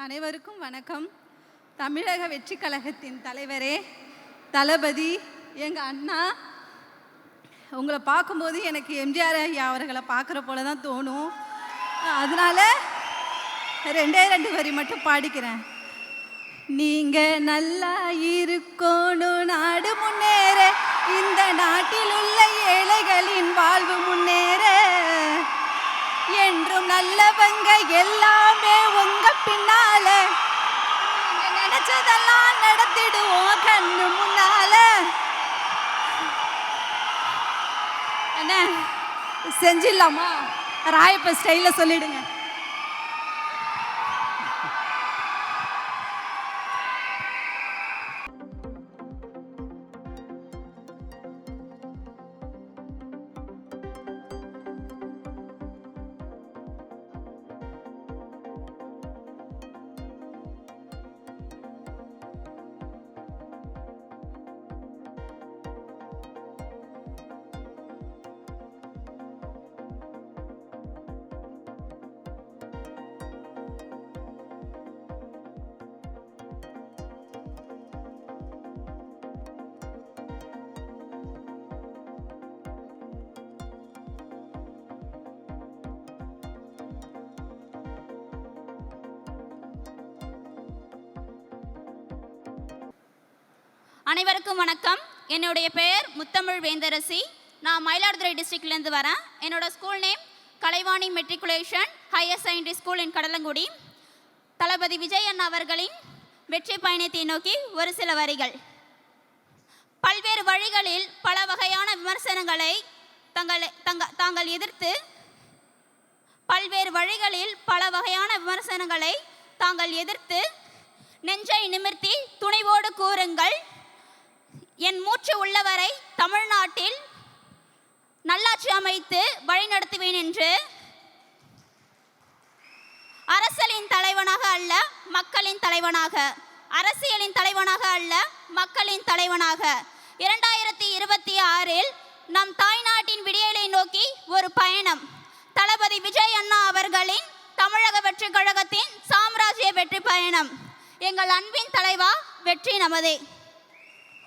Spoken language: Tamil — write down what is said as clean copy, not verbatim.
அனைவருக்கும் வணக்கம். தமிழக வெற்றி கழகத்தின் தலைவரே, தளபதி, எங்கள் அண்ணா, உங்களை பார்க்கும்போது எனக்கு எம்ஜிஆர் ஐயா அவர்களை பார்க்குற போல தான் தோணும். அதனால் ரெண்டு வரி மட்டும் பாடிக்கிறேன். நீங்க நல்லா இருக்கணும், நாடு முன்னேற, இந்த நாட்டில் உள்ள ஏழைகளின் வாழ்வு முன்னேற, என்றும் நல்லவங்க எல்லாமே உங்க பின்னால, நினைச்சதெல்லாம் நடத்திடுவோம் கண்ணு முன்னால. என்ன செஞ்சிடலாமா? ராயப்ப ஸ்டைல சொல்லிடுங்க. அனைவருக்கும் வணக்கம். என்னுடைய பெயர் முத்தமிழ் வேந்தரசி. நான் மயிலாடுதுறை டிஸ்ட்ரிக்ட்லேருந்து வரேன். என்னோட school name Kalaivani matriculation higher secondary school in Kadalangudi. Thalapathy Vijay அண்ணா அவர்களின் வெற்றி பயணத்தை நோக்கி ஒரு சில வரிகள். பல்வேறு வழிகளில் பல வகையான விமர்சனங்களை தாங்கள் எதிர்த்து நெஞ்சை நிமிர்த்தி துணிவோடு கூறுங்கள், என் மூச்சு உள்ளவரை தமிழ்நாட்டில் நல்லாட்சி அமைத்து வழிநடத்துவேன் என்று. அரசியலின் தலைவனாக அல்ல மக்களின் தலைவனாக, அரசியலின் தலைவனாக அல்ல மக்களின் தலைவனாக 2026 நம் தாய்நாட்டின் விடியலை நோக்கி ஒரு பயணம். தளபதி விஜய் அண்ணா அவர்களின் தமிழக வெற்றி கழகத்தின் சாம்ராஜ்ய வெற்றி பயணம். எங்கள் அன்பின் தலைவா, வெற்றி நமதே.